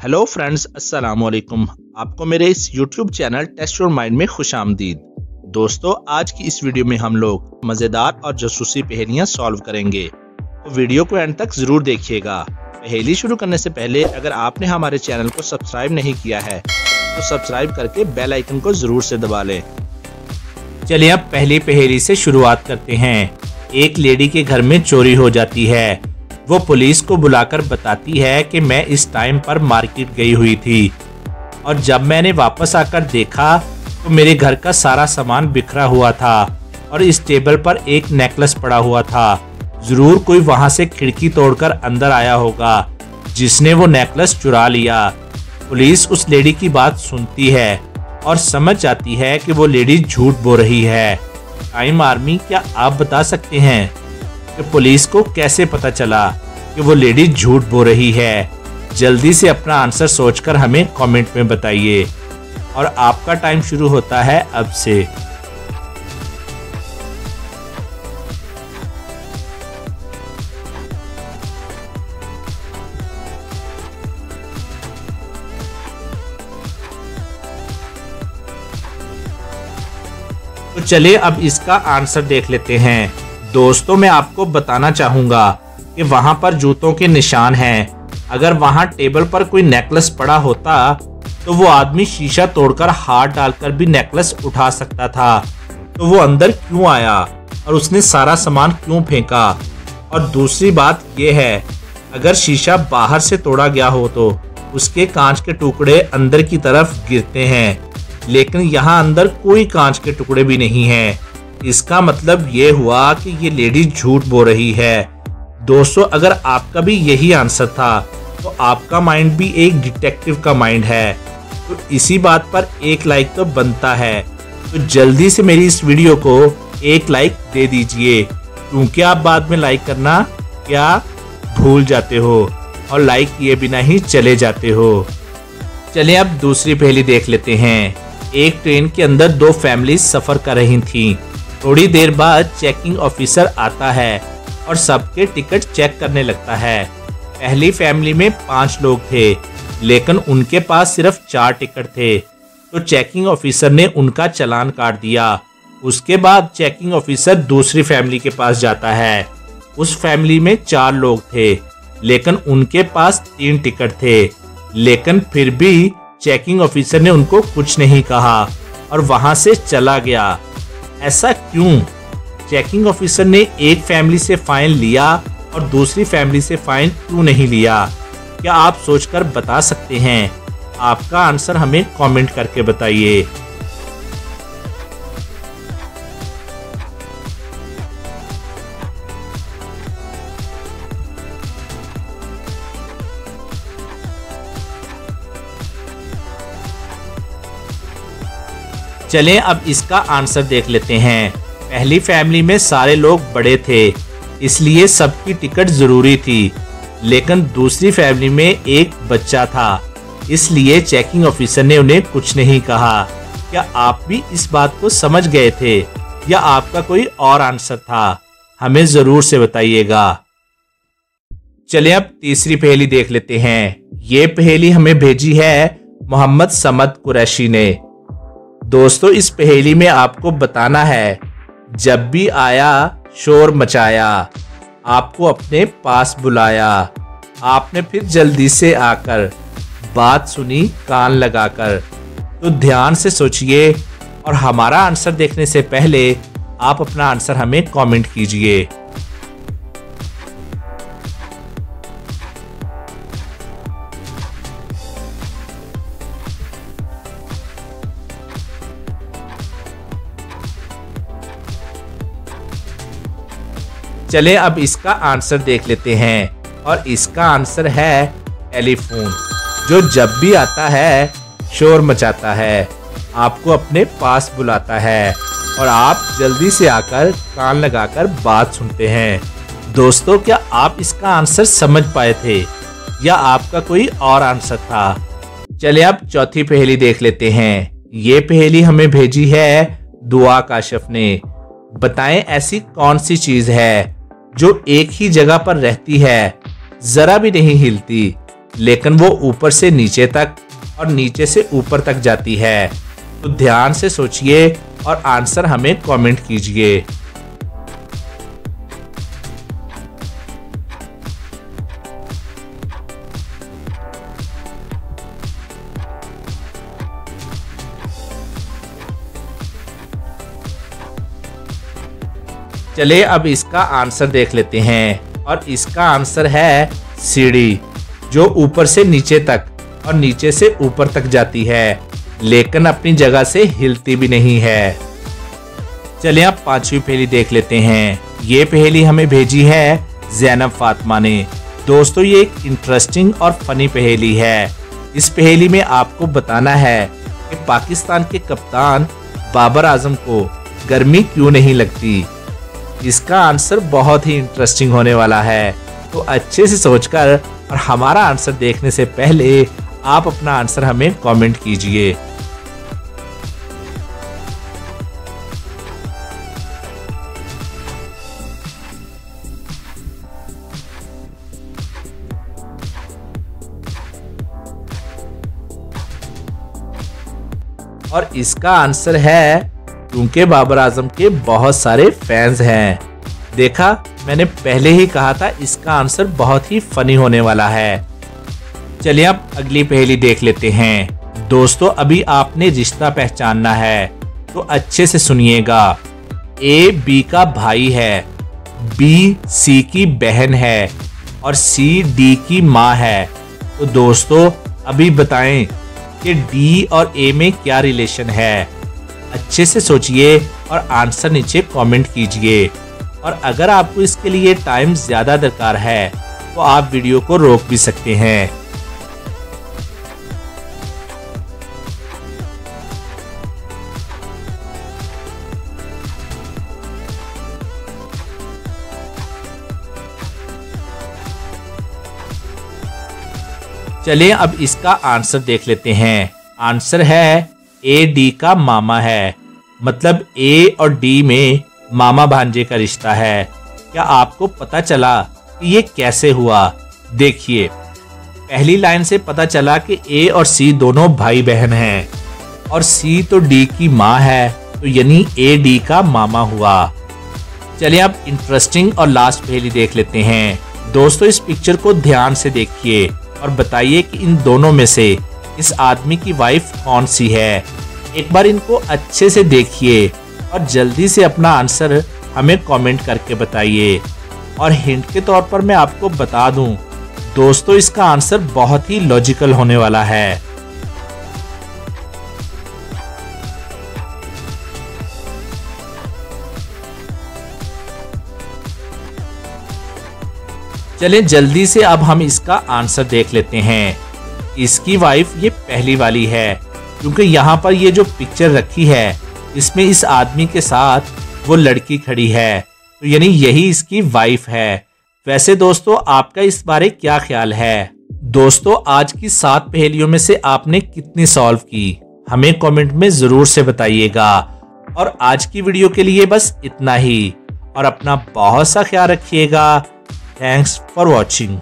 Hello friends, अस्सलाम वालेकुम। आपको मेरे इस YouTube channel test your mind में खुशामदीद। दोस्तों, आज की इस वीडियो में हम लोग मज़ेदार और जासूसी पहेलियां सॉल्व करेंगे, तो वीडियो को एंड तक ज़रूर देखिएगा। पहेली शुरू करने से पहले अगर आपने हमारे चैनल को सब्सक्राइब नहीं किया है तो सब्सक्राइब करके बेल आइकन को ज़रूर से दबा लें। चलिए अब पहली पहेली से शुरुआत करते हैं। एक लेडी के घर में चोरी हो जाती है। वो पुलिस को बुलाकर बताती है कि मैं इस टाइम पर मार्केट गई हुई थी और जब मैंने वापस आकर देखा तो मेरे घर का सारा सामान बिखरा हुआ था और इस टेबल पर एक नेकलेस पड़ा हुआ था। जरूर कोई वहां से खिड़की तोड़कर अंदर आया होगा जिसने वो नेकलेस चुरा लिया। पुलिस उस लेडी की बात सुनती है और समझ जाती है कि वो लेडी झूठ बोल रही है। टाइम आर्मी, क्या आप बता सकते हैं कि पुलिस को कैसे पता चला कि वो लेडी झूठ बोल रही है? जल्दी से अपना आंसर सोचकर हमें कमेंट में बताइए और आपका टाइम शुरू होता है अब से। तो चलिए अब इसका आंसर देख लेते हैं। दोस्तों, मैं आपको बताना चाहूंगा कि वहां पर जूतों के निशान हैं। अगर वहां टेबल पर कोई नेकलेस पड़ा होता तो वो आदमी शीशा तोड़कर हाथ डालकर भी नेकलेस उठा सकता था। तो वो अंदर क्यों आया और उसने सारा सामान क्यों फेंका? और दूसरी बात ये है, अगर शीशा बाहर से तोड़ा गया हो तो उसके कांच के टुकड़े अंदर की तरफ गिरते हैं, लेकिन यहाँ अंदर कोई कांच के टुकड़े भी नहीं हैं। इसका मतलब ये हुआ कि ये लेडी झूठ बोल रही है। दोस्तों, अगर आपका भी यही आंसर था तो आपका माइंड भी एक डिटेक्टिव का माइंड है, तो इसी बात पर एक लाइक तो बनता है। तो जल्दी से मेरी इस वीडियो को एक लाइक दे दीजिए, क्योंकि आप बाद में लाइक करना क्या भूल जाते हो और लाइक किए बिना ही चले जाते हो। चलिए अब दूसरी पहेली देख लेते हैं। एक ट्रेन के अंदर दो फैमिली सफर कर रही थीं। थोड़ी देर बाद चेकिंग ऑफिसर आता है और सबके टिकट चेक करने लगता है। पहली फैमिली में 5 लोग थे, लेकिन उनके पास सिर्फ 4 टिकट थे, तो चेकिंग ऑफिसर ने उनका चालान काट दिया। उसके बाद चेकिंग ऑफिसर दूसरी फैमिली के पास जाता है। उस फैमिली में 4 लोग थे, लेकिन उनके पास 3 टिकट थे, लेकिन फिर भी चेकिंग ऑफिसर ने उनको कुछ नहीं कहा और वहां से चला गया। ऐसा क्यों? चेकिंग ऑफिसर ने एक फैमिली से फाइन लिया और दूसरी फैमिली से फाइन क्यों नहीं लिया? क्या आप सोचकर बता सकते हैं? आपका आंसर हमें कमेंट करके बताइए। चलें अब इसका आंसर देख लेते हैं। पहली फैमिली में सारे लोग बड़े थे, इसलिए सबकी टिकट जरूरी थी, लेकिन दूसरी फैमिली में एक बच्चा था, इसलिए चेकिंग ऑफिसर ने उन्हें कुछ नहीं कहा। क्या आप भी इस बात को समझ गए थे या आपका कोई और आंसर था? हमें जरूर से बताइएगा। चलिए अब तीसरी पहेली देख लेते हैं। ये पहेली हमें भेजी है मोहम्मद समद कुरैशी ने। दोस्तों, इस पहेली में आपको बताना है, जब भी आया शोर मचाया, आपको अपने पास बुलाया, आपने फिर जल्दी से आकर बात सुनी कान लगाकर। तो ध्यान से सोचिए और हमारा आंसर देखने से पहले आप अपना आंसर हमें कमेंट कीजिए। चले अब इसका आंसर देख लेते हैं और इसका आंसर है टेलीफोन, जो जब भी आता है शोर मचाता है, आपको अपने पास बुलाता है और आप जल्दी से आकर कान लगाकर बात सुनते हैं। दोस्तों, क्या आप इसका आंसर समझ पाए थे या आपका कोई और आंसर था? चलिए अब चौथी पहेली देख लेते हैं। ये पहेली हमें भेजी है दुआ काशिफ ने। बताएं ऐसी कौन सी चीज है जो एक ही जगह पर रहती है, जरा भी नहीं हिलती, लेकिन वो ऊपर से नीचे तक और नीचे से ऊपर तक जाती है। तो ध्यान से सोचिए और आंसर हमें कमेंट कीजिए। चलिए अब इसका आंसर देख लेते हैं और इसका आंसर है सीढ़ी, जो ऊपर से नीचे तक और नीचे से ऊपर तक जाती है, लेकिन अपनी जगह से हिलती भी नहीं है। चलिए अब पांचवी पहेली देख लेते हैं। ये पहेली हमें भेजी है ज़ैनब फातिमा ने। दोस्तों ये एक इंटरेस्टिंग और फनी पहेली है। इस पहेली में आपको बताना है कि पाकिस्तान के कप्तान बाबर आजम को गर्मी क्यों नहीं लगती। इसका आंसर बहुत ही इंटरेस्टिंग होने वाला है, तो अच्छे से सोचकर और हमारा आंसर देखने से पहले आप अपना आंसर हमें कमेंट कीजिए। और इसका आंसर है क्योंकि बाबर आजम के बहुत सारे फैंस हैं। देखा, मैंने पहले ही कहा था इसका आंसर बहुत ही फनी होने वाला है। चलिए अब अगली पहेली देख लेते हैं। दोस्तों अभी आपने रिश्ता पहचानना है, तो अच्छे से सुनिएगा। ए बी का भाई है, बी सी की बहन है और सी डी की माँ है। तो दोस्तों अभी बताएं कि डी और ए में क्या रिलेशन है। अच्छे से सोचिए और आंसर नीचे कमेंट कीजिए। और अगर आपको इसके लिए टाइम ज्यादा दरकार है तो आप वीडियो को रोक भी सकते हैं। चलिए अब इसका आंसर देख लेते हैं। आंसर है ए डी का मामा है, मतलब ए और डी में मामा भांजे का रिश्ता है। क्या आपको पता चला कि ये कैसे हुआ? देखिए, पहली लाइन से पता चला कि ए और सी दोनों भाई बहन हैं और सी तो डी की माँ है, तो यानी ए डी का मामा हुआ। चलिए अब इंटरेस्टिंग और लास्ट पहेली देख लेते हैं। दोस्तों इस पिक्चर को ध्यान से देखिए और बताइए कि इन दोनों में से इस आदमी की वाइफ कौन सी है। एक बार इनको अच्छे से देखिए और जल्दी से अपना आंसर हमें कमेंट करके बताइए। और हिंट के तौर पर मैं आपको बता दूं, दोस्तों इसका आंसर बहुत ही लॉजिकल होने वाला है। चलें जल्दी से अब हम इसका आंसर देख लेते हैं। इसकी वाइफ ये पहली वाली है, क्योंकि यहाँ पर ये जो पिक्चर रखी है इसमें इस आदमी के साथ वो लड़की खड़ी है, तो यानी यही इसकी वाइफ है। वैसे दोस्तों आपका इस बारे क्या ख्याल है? दोस्तों आज की 7 पहेलियों में से आपने कितनी सॉल्व की, हमें कमेंट में जरूर से बताइएगा। और आज की वीडियो के लिए बस इतना ही, और अपना बहुत सा ख्याल रखिएगा। Thanks for watching.